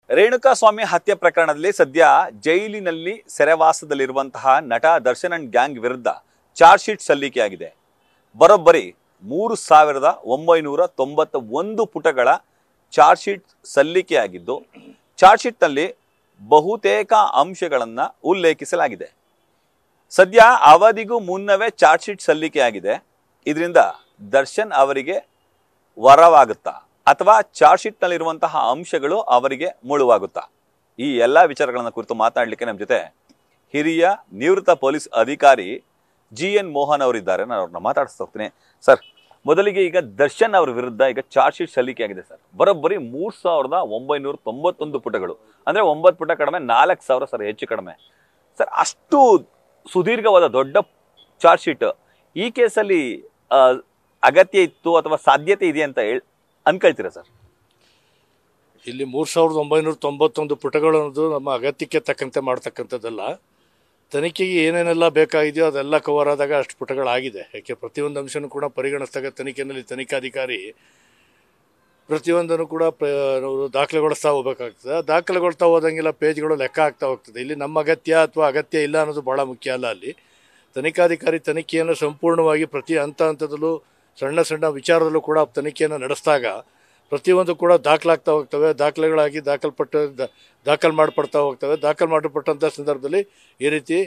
ರೇಣುಕಾಸ್ವಾಮಿ ಹತ್ಯೆ ಪ್ರಕರಣದಲ್ಲಿ ಸದ್ಯ ಜೈಲಿನಲ್ಲಿ ಸೆರೆವಾಸದಲ್ಲಿರುವಂತಹ ನಟ ದರ್ಶನ್ ಅಂಡ್ ಗ್ಯಾಂಗ್ ವಿರುದ್ಧ ಚಾರ್ಜ್ ಶೀಟ್ ಸಲ್ಲಿಕೆಯಾಗಿದೆ. ಬರೋಬ್ಬರಿ 3991 ಪುಟಗಳ ಚಾರ್ಜ್ ಶೀಟ್ ಸಲ್ಲಿಕೆಯಾಗಿದ್ದು, ಚಾರ್ಜ್ ಶೀಟ್ನಲ್ಲಿ ಬಹುತೇಕ ಅಂಶಗಳನ್ನು ಉಲ್ಲೇಖಿಸಲಾಗಿದೆ. ಸದ್ಯ ಅವಧಿಗೂ ಮುನ್ನವೇ ಚಾರ್ಜ್ ಶೀಟ್ ಸಲ್ಲಿಕೆಯಾಗಿದೆ. ಇದರಿಂದ ದರ್ಶನ್ ಅವರಿಗೆ ವರವಾಗುತ್ತಾ ಅಥವಾ ಚಾರ್ಜ್ ಶೀಟ್ ನಲ್ಲಿರುವಂತಹ ಅಂಶಗಳು ಅವರಿಗೆ ಮುಳುವಾಗುತ್ತಾ? ಈ ಎಲ್ಲಾ ವಿಚಾರಗಳನ್ನು ಕುರಿತು ಮಾತನಾಡಲಿಕ್ಕೆ ನಮ್ಮ ಜೊತೆ ಹಿರಿಯ ನಿವೃತ್ತ ಪೊಲೀಸ್ ಅಧಿಕಾರಿ GN ಮೋಹನ್ ಅವರಿದ್ದಾರೆ. ನಾನು ಅವ್ರನ್ನ ಮಾತಾಡಿಸ್ತಾ ಹೋಗ್ತೀನಿ. ಸರ್, ಮೊದಲಿಗೆ ಈಗ ದರ್ಶನ್ ಅವರ ವಿರುದ್ಧ ಈಗ ಚಾರ್ಜ್ ಶೀಟ್ ಸಲ್ಲಿಕೆಯಾಗಿದೆ ಸರ್. ಬರೋಬ್ಬರಿ 3991 ಪುಟಗಳು, ಅಂದ್ರೆ 9 ಪುಟ ಕಡಿಮೆ, 4000 ಸರ್ ಹೆಚ್ಚು ಕಡಿಮೆ. ಸರ್, ಅಷ್ಟು ಸುದೀರ್ಘವಾದ ದೊಡ್ಡ ಚಾರ್ಜ್ ಶೀಟ್ ಈ ಕೇಸಲ್ಲಿ ಅಗತ್ಯ ಇತ್ತು ಅಥವಾ ಸಾಧ್ಯತೆ ಇದೆ ಅಂತ ಅನ್ಕೊಳ್ತೀರಾ ಸರ್? ಇಲ್ಲಿ 3991 ಪುಟಗಳು ಅನ್ನೋದು ನಮ್ಮ ಅಗತ್ಯಕ್ಕೆ ತಕ್ಕಂತೆ ಮಾಡ್ತಕ್ಕಂಥದ್ದಲ್ಲ. ತನಿಖೆಗೆ ಏನೇನೆಲ್ಲ ಬೇಕಾಗಿದೆಯೋ ಅದೆಲ್ಲ ಕವರ್ ಆದಾಗ ಅಷ್ಟು ಪುಟಗಳಾಗಿದೆ. ಯಾಕೆ ಪ್ರತಿಯೊಂದು ಅಂಶನೂ ಕೂಡ ಪರಿಗಣಿಸಿದಾಗ ತನಿಖೆಯಲ್ಲಿ ತನಿಖಾಧಿಕಾರಿ ಪ್ರತಿಯೊಂದನ್ನು ಕೂಡ ದಾಖಲೆಗೊಳಿಸ್ತಾ ಹೋಗ್ಬೇಕಾಗ್ತದೆ. ದಾಖಲೆಗೊಳ್ತಾ ಹೋದಂಗೆಲ್ಲ ಪೇಜ್ಗಳು ಲೆಕ್ಕ ಆಗ್ತಾ ಹೋಗ್ತದೆ. ಇಲ್ಲಿ ನಮ್ಮ ಅಗತ್ಯ ಅಥವಾ ಅಗತ್ಯ ಇಲ್ಲ ಅನ್ನೋದು ಭಾಳ ಮುಖ್ಯ ಅಲ್ಲ. ಅಲ್ಲಿ ತನಿಖಾಧಿಕಾರಿ ತನಿಖೆಯನ್ನು ಸಂಪೂರ್ಣವಾಗಿ ಪ್ರತಿ ಹಂತದಲ್ಲೂ ಸಣ್ಣ ಸಣ್ಣ ವಿಚಾರದಲ್ಲೂ ಕೂಡ ತನಿಖೆಯನ್ನು ನಡೆಸಿದಾಗ ಪ್ರತಿಯೊಂದು ಕೂಡ ದಾಖಲಾಗ್ತಾ ಹೋಗ್ತವೆ. ದಾಖಲೆಗಳಾಗಿ ದಾಖಲು ಮಾಡಿಪಡ್ತಾ ಹೋಗ್ತವೆ. ದಾಖಲು ಮಾಡಿಪಟ್ಟಂಥ ಸಂದರ್ಭದಲ್ಲಿ ಈ ರೀತಿ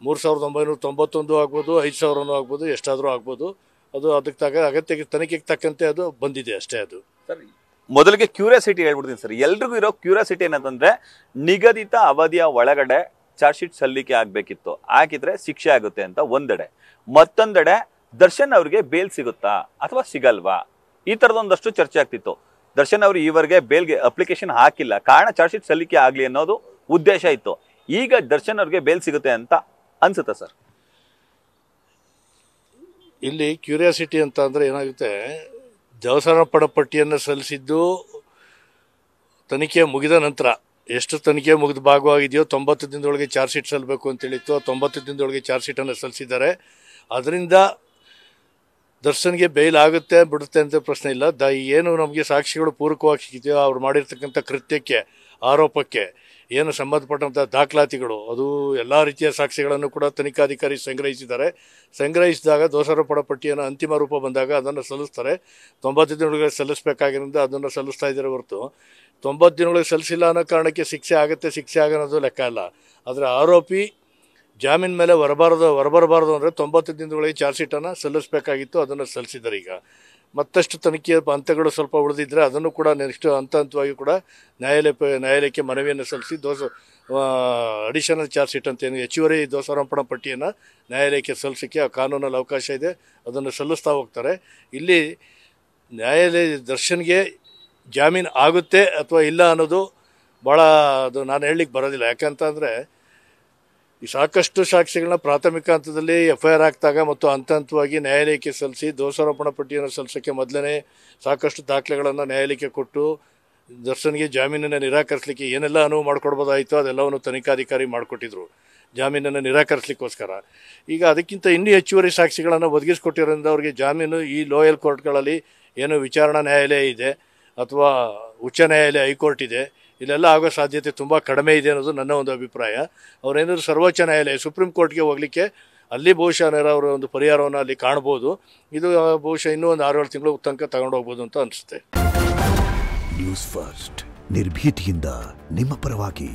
3991 ಆಗ್ಬೋದು, 5000 ಆಗ್ಬೋದು, ಎಷ್ಟಾದರೂ ಆಗ್ಬೋದು. ಅದು ಅದಕ್ಕೆ ಅಗತ್ಯಕ್ಕೆ ತನಿಖೆಗೆ ತಕ್ಕಂತೆ ಅದು ಬಂದಿದೆ ಅಷ್ಟೇ. ಅದು ಸರ್, ಮೊದಲಿಗೆ ಕ್ಯೂರಿಯಾಸಿಟಿ ಹೇಳ್ಬಿಡ್ತೀನಿ ಸರ್. ಎಲ್ರಿಗೂ ಇರೋ ಕ್ಯೂರಿಯಾಸಿಟಿ ಏನಂತಂದ್ರೆ, ನಿಗದಿತ ಅವಧಿಯ ಒಳಗಡೆ ಚಾರ್ಜ್ ಶೀಟ್ ಸಲ್ಲಿಕೆ ಆಗ್ಬೇಕಿತ್ತು, ಹಾಕಿದ್ರೆ ಶಿಕ್ಷೆ ಆಗುತ್ತೆ ಅಂತ ಒಂದೆಡೆ. ಮತ್ತೊಂದೆಡೆ ದರ್ಶನ್ ಅವರಿಗೆ ಬೇಲ್ ಸಿಗುತ್ತಾ ಅಥವಾ ಸಿಗಲ್ವಾ, ಈ ತರದೊಂದಷ್ಟು ಚರ್ಚೆ ಆಗ್ತಿತ್ತು. ದರ್ಶನ್ ಅವರು ಈವರೆಗೆ ಬೇಲ್ಗೆ ಅಪ್ಲಿಕೇಶನ್ ಹಾಕಿಲ್ಲ, ಕಾರಣ ಚಾರ್ಜ್ ಶೀಟ್ ಸಲ್ಲಿಕೆ ಆಗ್ಲಿ ಅನ್ನೋದು ಉದ್ದೇಶ ಇತ್ತು. ಈಗ ದರ್ಶನ್ ಅವ್ರಿಗೆ ಬೇಲ್ ಸಿಗುತ್ತೆ ಅಂತ ಅನ್ಸುತ್ತಾ ಸರ್? ಇಲ್ಲಿ ಕ್ಯೂರಿಯಾಸಿಟಿ ಅಂತ ಅಂದ್ರೆ ಏನಾಗುತ್ತೆ, ದೋಷಾರೋಪಣಾ ಪಟ್ಟಿಯನ್ನು ಸಲ್ಲಿಸಿದ್ದು ತನಿಖೆ ಮುಗಿದ ನಂತರ, ಎಷ್ಟು ತನಿಖೆ ಮುಗಿದ ಭಾಗವಾಗಿದೆಯೋ 90 ದಿನದೊಳಗೆ ಚಾರ್ಜ್ ಶೀಟ್ ಸಲ್ಲಬೇಕು ಅಂತೇಳಿತ್ತು. 90 ದಿನದೊಳಗೆ ಚಾರ್ಜ್ ಶೀಟನ್ನು ಸಲ್ಲಿಸಿದ್ದಾರೆ. ಅದರಿಂದ ದರ್ಶನ್ಗೆ ಬೇಲ್ ಆಗುತ್ತೆ ಬಿಡುತ್ತೆ ಅಂತ ಪ್ರಶ್ನೆ ಇಲ್ಲ. ಏನು ನಮಗೆ ಸಾಕ್ಷಿಗಳು ಪೂರಕವಾಗಿ ಸಿಗ್ತೀಯೋ, ಅವ್ರು ಮಾಡಿರ್ತಕ್ಕಂಥ ಕೃತ್ಯಕ್ಕೆ, ಆರೋಪಕ್ಕೆ ಏನು ಸಂಬಂಧಪಟ್ಟಂಥ ದಾಖಲಾತಿಗಳು, ಅದು ಎಲ್ಲ ರೀತಿಯ ಸಾಕ್ಷಿಗಳನ್ನು ಕೂಡ ತನಿಖಾಧಿಕಾರಿ ಸಂಗ್ರಹಿಸಿದ್ದಾರೆ. ಸಂಗ್ರಹಿಸಿದಾಗ ದೋಷಾರೋಪಣಾ ಪಟ್ಟಿಯನ್ನು ಅಂತಿಮ ರೂಪ ಬಂದಾಗ ಅದನ್ನು ಸಲ್ಲಿಸ್ತಾರೆ. 90 ದಿನಗಳಿಗೆ ಸಲ್ಲಿಸಬೇಕಾಗಿರೋದ್ರಿಂದ ಅದನ್ನು ಸಲ್ಲಿಸ್ತಾ ಇದ್ದಾರೆ ಹೊರತು 90 ದಿನಗಳಿಗೆ ಸಲ್ಲಿಸಿಲ್ಲ ಅನ್ನೋ ಕಾರಣಕ್ಕೆ ಶಿಕ್ಷೆ ಆಗುತ್ತೆ, ಶಿಕ್ಷೆ ಆಗೋದು ಲೆಕ್ಕ ಅಲ್ಲ. ಆದರೆ ಆರೋಪಿ ಜಾಮೀನು ಮೇಲೆ ಹೊರಬರಬಾರ್ದು ಅಂದರೆ 90 ದಿನದೊಳಗೆ ಚಾರ್ಜ್ ಶೀಟನ್ನು ಸಲ್ಲಿಸಬೇಕಾಗಿತ್ತು. ಅದನ್ನು ಸಲ್ಲಿಸಿದ್ದಾರೆ. ಈಗ ಮತ್ತಷ್ಟು ತನಿಖೆಯ ಹಂತಗಳು ಸ್ವಲ್ಪ ಉಳಿದಿದ್ದರೆ ಅದನ್ನು ಕೂಡ ನೆಕ್ಸ್ಟ್ ಹಂತವಾಗಿ ಕೂಡ ನ್ಯಾಯಾಲಯಕ್ಕೆ ಮನವಿಯನ್ನು ಸಲ್ಲಿಸಿ ಅಡಿಷನಲ್ ಚಾರ್ಜ್ ಶೀಟ್ ಅಂತ ಏನು ಹೆಚ್ಚುವರಿ ದೋಷಾರೋಪಣಾ ಪಟ್ಟಿಯನ್ನು ನ್ಯಾಯಾಲಯಕ್ಕೆ ಸಲ್ಲಿಸೋಕ್ಕೆ ಕಾನೂನಲ್ಲಿ ಅವಕಾಶ ಇದೆ. ಅದನ್ನು ಸಲ್ಲಿಸ್ತಾ ಹೋಗ್ತಾರೆ. ಇಲ್ಲಿ ನ್ಯಾಯಾಲಯ ದರ್ಶನ್ಗೆ ಜಾಮೀನು ಆಗುತ್ತೆ ಅಥವಾ ಇಲ್ಲ ಅನ್ನೋದು ಭಾಳ ಅದು ನಾನು ಹೇಳಲಿಕ್ಕೆ ಬರೋದಿಲ್ಲ. ಯಾಕಂತಂದರೆ ಈ ಸಾಕಷ್ಟು ಸಾಕ್ಷಿಗಳನ್ನ ಪ್ರಾಥಮಿಕ ಹಂತದಲ್ಲಿ FIR ಆಗ್ತಾಗ ಮತ್ತು ಹಂತವಾಗಿ ನ್ಯಾಯಾಲಯಕ್ಕೆ ಸಲ್ಲಿಸಿ ದೋಷಾರೋಪಣಾ ಪಟ್ಟಿಯನ್ನು ಸಲ್ಲಿಸೋಕ್ಕೆ ಮೊದಲನೇ ಸಾಕಷ್ಟು ದಾಖಲೆಗಳನ್ನು ನ್ಯಾಯಾಲಯಕ್ಕೆ ಕೊಟ್ಟು ದರ್ಶನ್ಗೆ ಜಾಮೀನನ್ನು ನಿರಾಕರಿಸಲಿಕ್ಕೆ ಏನೆಲ್ಲ ಅನುವು ಮಾಡಿಕೊಡ್ಬೋದಾಯಿತು ಅದೆಲ್ಲವನ್ನು ತನಿಖಾಧಿಕಾರಿ ಮಾಡಿಕೊಟ್ಟಿದ್ರು ಜಾಮೀನನ್ನು ನಿರಾಕರಿಸಲಿಕ್ಕೋಸ್ಕರ. ಈಗ ಅದಕ್ಕಿಂತ ಇನ್ನೂ ಹೆಚ್ಚುವರಿ ಸಾಕ್ಷಿಗಳನ್ನು ಒದಗಿಸಿಕೊಟ್ಟಿರೋದ್ರಿಂದ ಅವರಿಗೆ ಜಾಮೀನು ಈ ಲೋಯಲ್ ಕೋರ್ಟ್ಗಳಲ್ಲಿ ಏನು ವಿಚಾರಣಾ ನ್ಯಾಯಾಲಯ ಇದೆ ಅಥವಾ ಉಚ್ಚ ನ್ಯಾಯಾಲಯ, ಹೈಕೋರ್ಟ್ ಇದೆ, ಇಲ್ಲೆಲ್ಲ ಆಗೋ ಸಾಧ್ಯತೆ ತುಂಬ ಕಡಿಮೆ ಇದೆ ಅನ್ನೋದು ನನ್ನ ಒಂದು ಅಭಿಪ್ರಾಯ. ಅವರೇನಾದರೂ ಸರ್ವೋಚ್ಚ ನ್ಯಾಯಾಲಯ, ಸುಪ್ರೀಂ ಕೋರ್ಟ್ಗೆ ಹೋಗಲಿಕ್ಕೆ ಅಲ್ಲಿ ಬಹುಶಃ ಅವರ ಒಂದು ಪರಿಹಾರವನ್ನು ಅಲ್ಲಿ ಕಾಣ್ಬೋದು. ಇದು ಬಹುಶಃ ಇನ್ನೂ ಒಂದು 6-7 ತಿಂಗಳು ತನಕ ತಗೊಂಡು ಹೋಗ್ಬೋದು ಅಂತ ಅನಿಸುತ್ತೆ. ನ್ಯೂಸ್ ಫಸ್ಟ್, ನಿರ್ಭೀತಿಯಿಂದ ನಿಮ್ಮ ಪರವಾಗಿ.